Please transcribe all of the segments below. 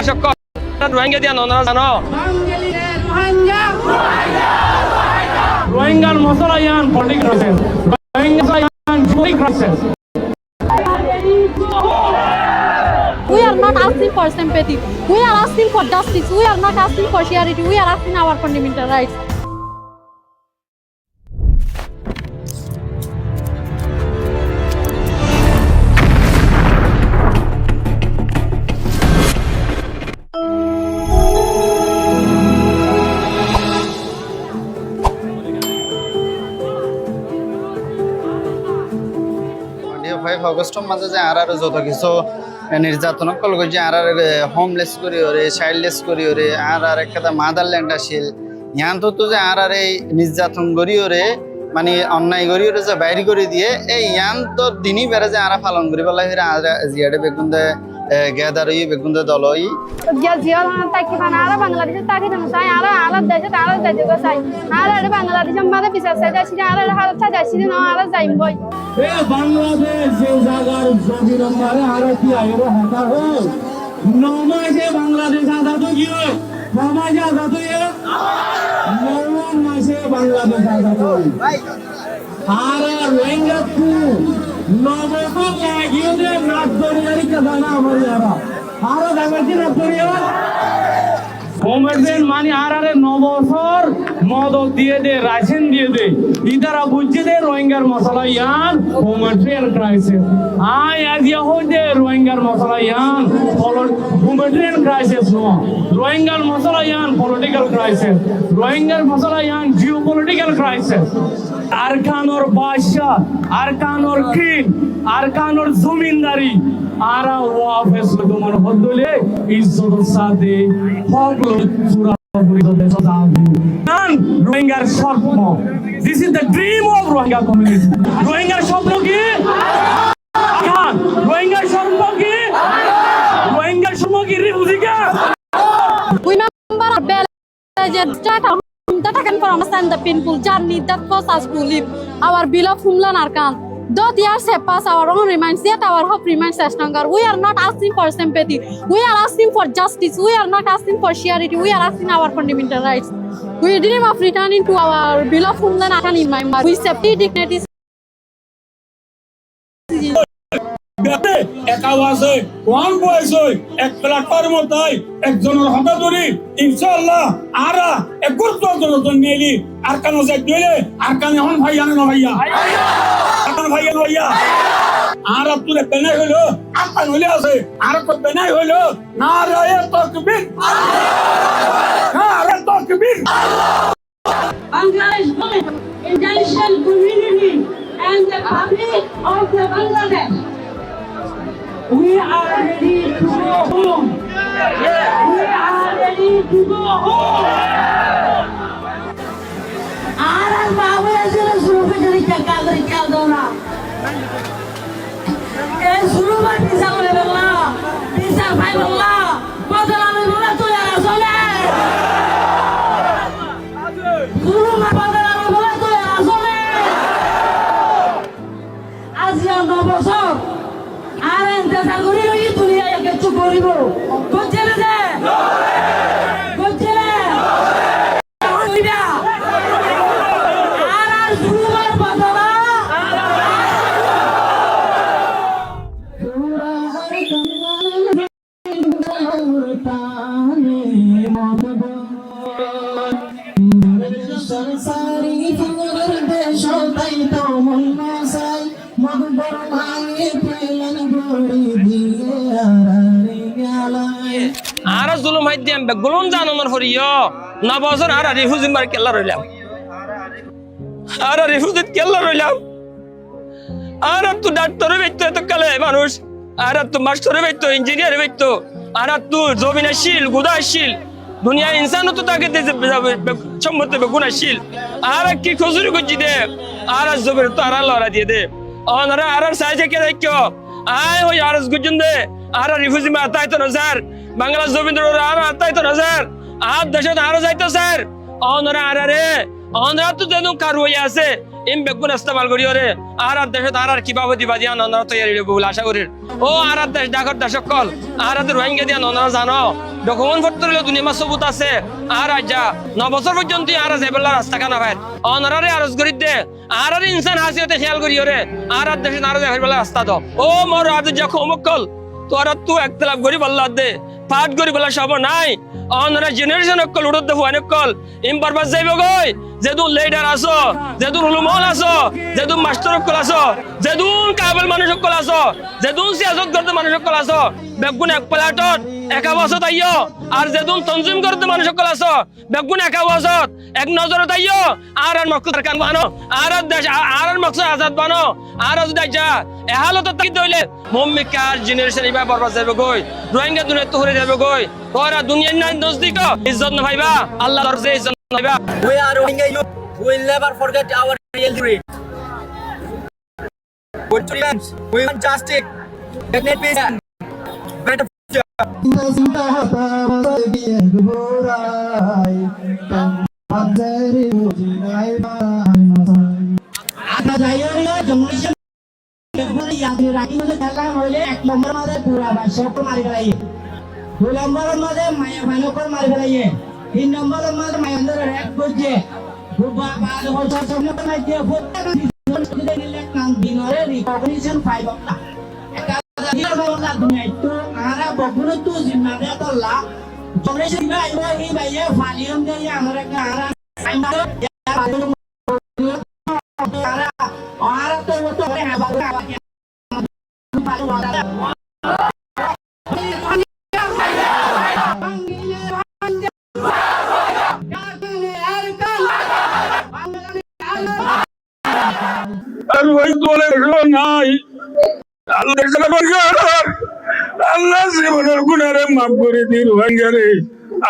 আসক রোহিঙ্গা দিয়া নন্দরা জানো রোহিঙ্গার মশলা ইয়ান পলিটিক্যাল প্রসেস রোহিঙ্গা ইয়ান জুডিক process We are not asking for sympathy. We are asking for justice. We are not asking for charity. We are asking our fundamental rights. অগস্টর মাঝে যে আর যত কিছু নির্যাতন কল করছে আর হোমলেস করি ওরে চাইল্ডলেস করি ওরে আর একটা মাদারল্যান্ড আসিল ইয়ান তো যে আর এই নির্যাতন করি ওরে মানে অন্যায় করি ওরে যে বাইরে করে দিয়ে এই ইয়ান তো দিনই বেড়ে যে আর পালন করি পেলাই আর জিয়াডে বেগুন্দে গেদারই বেগুন্দে দলই জিয়ার তাকি বানারা বাংলাদেশে তাকি না চাই আর আলাদা দেশে গো চাই আর বাংলাদেশে মাঝে বিচার চাই যাচ্ছি আর হালত চাই যাচ্ছি না আর যাইম বই এ বাংলাদেশ যে জায়গার জমি নম্বরে আর কি আইরো হাতা হো নমাজে বাংলাদেশ আজাদ হইও নমাজে আজাদ হইও নমান মাসে বাংলাদেশ আজাদ হই আর রোহিঙ্গা কু নবকো লাগিও দে নাক দরিয়ারি কথা না আমার যারা আর দাগতি নাক দরিয়া কমেছেন মানে আর নবছর মদক দিয়ে দে রাশন দিয়ে দে ইদারা বুঝছে দে রোহিঙ্গার মশলা ইয়ান humanitarian crisis আই আজ ইহুদে রোহিঙ্গার মশলা ইয়ান humanitarian crisis নো রোহিঙ্গার মশলা ইয়ান পলিটিক্যাল ক্রাইসিস রোহিঙ্গার মশলা ইয়ান জিওপলিটিক্যাল ক্রাইসিস আরকানোর বাদশা আরকানোর কিং আরকানোর জমিনদারি আরা ওয়াফেস তোমার বদলে ইজ্জত সাথে হকল সুরা রোহিঙ্গার স্বপ্ন this is the dream of Rohingya community রোহিঙ্গার স্বপ্ন কি রোহিঙ্গার স্বপ্ন কি রোহিঙ্গার স্বপ্ন কি রিফিউজিকা We remember our village that I can understand the painful journey that caused us to live our beloved homeland Arkan. Though the years have passed, our own remains, yet our hope remains stronger. We are not asking for sympathy. We are asking for justice. We are not asking for charity. We are asking our fundamental rights. We dream of returning to our beloved homeland Arkan in Myanmar. We safety, dignity. এক আওয়াজে one ভয়েসে এক platform তাই একজনের হকা ধরি ইনশাআল্লাহ আরা এক গুরুত্বপূর্ণ নিলি আর কেন যাই দিলে আর কেন হন ভাইয়া না ভাইয়া এখন ভাইয়া ভাইয়া আর তুলে বেনাই হলো আপন হলে আছে আর তো বেনাই হলো নারায়ে তাকবীর নারায়ে তাকবীর Bangladesh international community and the public of the Bangladesh. We are ready to go home. We are ready to go home. Aran babu ezra suruba jari kakadri kaldona. E suruba bisa boleh bella, bisa bhai bella. Badalane bola to ya asole. Suruba badalane bola to ya asole. Asia nobosor. Aran dasar guri lagi dunia yang kecup boribo. Gojele de. Gojele. Gojele. Aran surubar badala. संसारी finger देशो ताई तो मुन्ना साई मगबर मांगे पेलन गोड़ी दिए आरारे ग्यालाए আর জুলুম high দিয়াম বেগুলুম জানানোর হরিয় না বছর আর রিফিউজি মার কেল্লা রইলাম আর রিফিউজি কেল্লা রইলাম আর তো ডাক্তার বেইতো এত কালে মানুষ আর তো মাস্টার বেইতো ইঞ্জিনিয়ার বেইতো আর তো জমিনাশীল গুদাশীল দুনিয়ার ইনসানও তো তাকে সম্মত বেগুনাশীল আর কি খসুরি করছি দে আর জমির তো আর লড়া দিয়ে দে অনারা আর সাইজে কে দেখো আয় ওই আর গুজন দে আর রিফিউজি মা তাই তো নজার বাংলাদেশ জমিন্দ্র আর তাই তো নজার আর দেশে আর যাইতো স্যার অনরা আর রে অনরা তো যেন কার হই আছে ইম বেগুন ইস্তেমাল করি ওরে আর দেশে তার আর কিবা হতি বাজি আনন্দ তৈরি হইব বলে আশা করি ও আর দেশ ডাকর দেশক কল আর রোহিঙ্গা দিয়ে নন্দরা জানো ডকুমেন্ট পত্র দুনিয়া মা সবুত আছে আর যা 9 বছর পর্যন্ত আর যাইবেলা রাস্তা কানা ভাই অনারারে আরজ করি দে আর ইনসান হাসিয়তে খেয়াল করি ওরে আর দেশে আর যাইবেলা রাস্তা তো ও মোর আর যা খমকল তোরা তু একতলাপ গরিব আল্লাহ দে পাট গরিব আল্লাহ সব নাই অনরা জেনারেশন কল উড়ত দে হুয়ানে কল ইম বরবাদ যাইব গই যেদু লিডার আছো যেদু রুলমল আছো যেদু মাস্টার কল আছো যেদু কাবিল মানুষ কল আছো যেদু সিয়াসত করতে মানুষ কল আছো বেগুন এক প্লাটত একা বছর আইও আর যেদু তনজিম করতে মানুষ কল আছো বেগুন একা বছর এক নজরত আইও আর মকসদ কান বানো আর দেশ আর মকসদ আজাদ বানো আর যদি যা এ হালত তাকি দইলে মম্মিকার জেনারেশন ইবা বরবাদ যাইব গই রোহিঙ্গা দুনিয়া তো হরে যাইব গই তোরা দুনিয়ার না নজদিক ইজ্জত না ভাইবা আল্লাহ দরজে ইজ্জত না viva We are Rohingya youth. We will never forget our real history. Good dreams. We want justice. Ethnic peace and better future. Cinta hata bagi gorai, panjari mujinai masai. Ada jaya ni generation berbudi yang diraki mulut dalam oleh ek nomor mada pura bahasa ko mari galai. 2 number mada maya bano ko mari galai. 3 number mada maya andar ek bujje. Buba baad ho sa samne banai dia bota kan tidak nilai kan dinore recognition 5 okta. Dia orang dunia itu arah bagus tu jimat atau lah. Generasi ini bayar valium dia yang mereka arah. Ya valium arah arah tu itu orang hebat hebat. আল্লাহ জীবনের গুণারে মাফ করে দি রোহিঙ্গারে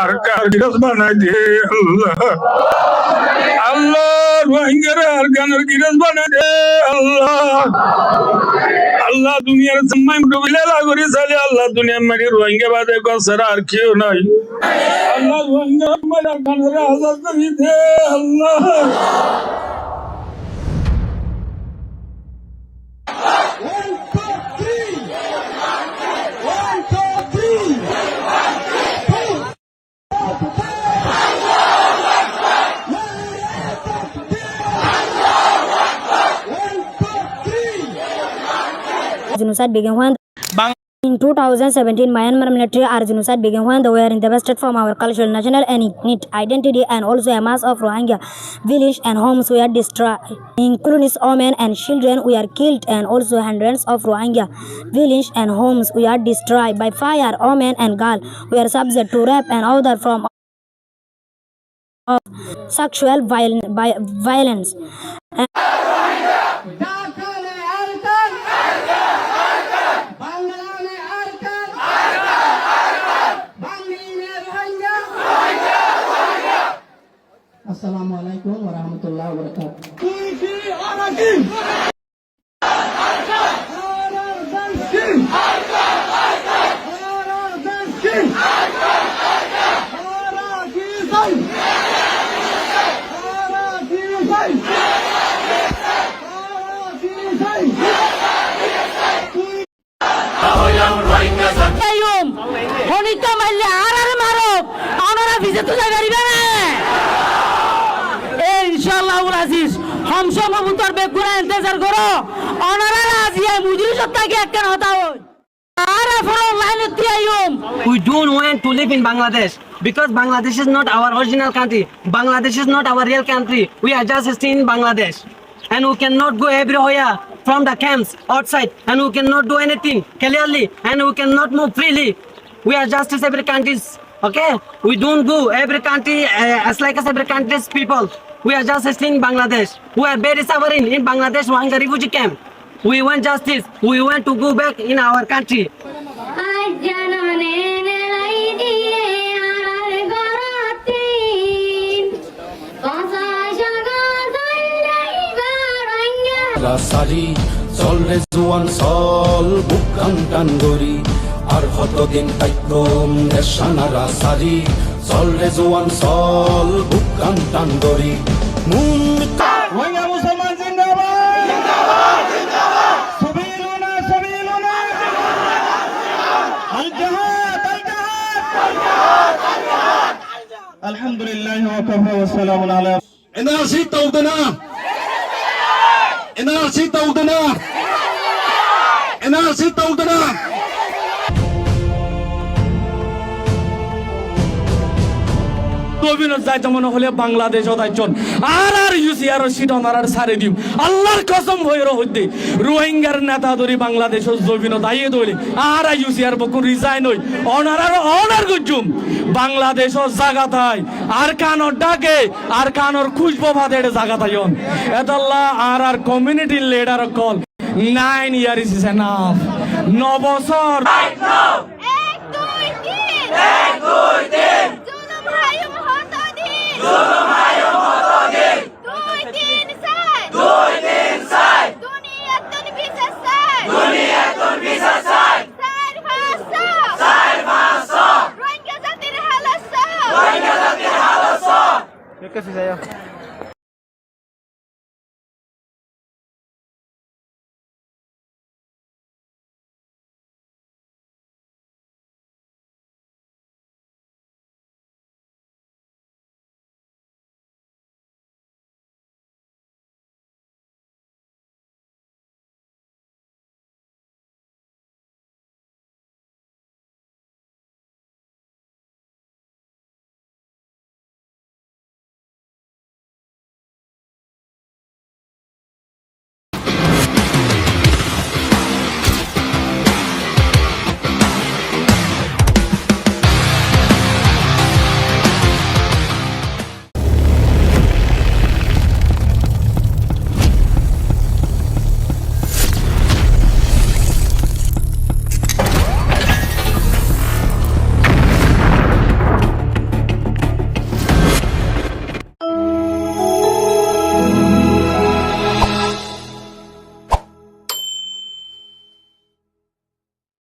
আর কার গিরস বানাই দে আল্লাহ আল্লাহ রোহিঙ্গারে আর গানের গিরস বানাই দে আল্লাহ আল্লাহ দুনিয়ার সম্মাই ডুবিলে লাগরি চালে আল্লাহ দুনিয়ার মারি রোহিঙ্গা বাদে কসরা আর কেউ নাই আল্লাহ রোহিঙ্গা মারা গানের আজাদ করে দে আল্লাহ Genocide began when in 2017 Myanmar military or genocide began when they were invested from our cultural, national and ethnic identity, and also a mass of Rohingya villages and homes were destroyed, including women and children were killed, and also hundreds of Rohingya villages and homes were destroyed by fire. Women and girls were subject to rape and other forms of sexual violence. Assalamualaikum warahmatullahi wabarakatuh. Honita malle arar maro onora visit to jagaribe na इंशाल्लाह अजीज हम सब अबुतर बेगुना इंतजार करो ओनारा राजिया मुजरी सत्ता के अक्कन होता हो आरा फॉलो लाइन तियायum We don't want to live in Bangladesh because Bangladesh is not our original country. Bangladesh is not our real country. We are just staying in Bangladesh. And we cannot go everywhere from the camps outside. And we cannot do anything clearly. And we cannot move freely. We are just as every country's. Okay? We don't go every country as like as every country's people. We are just staying in Bangladesh. We are very suffering in Bangladesh Rohingya refugee camp. We want justice. We want to go back in our country. সারি চল রে জোয়ান চল বুকান টান গরি আর কতদিন তাইকম দেশানারা সারি চল রে জোয়ান চল বুকান টান গরি রোহিঙ্গা মুসলমান والسلام على NRC tawdana NRC tawdana NRC tawdana অভিনয় যাইতে মনে হলে বাংলাদেশ দায়িত্বন আর ইউসিআর সিট আর সারে দিম আল্লাহর কসম হয়ে হইতে রোহিঙ্গার নেতা ধরি বাংলাদেশ জবিন দাইয়ে দইলে আর ইউসিআর বকু রিজাইন হই অনার গুজুম বাংলাদেশ জাগাতাই আর কানর ডাকে আর কানর খুশবো ভাদের জাগাতাইন এদাল্লাহ আর community leader call 9 year is enough 9 বছর জুলুম হায়ুম হতো দিন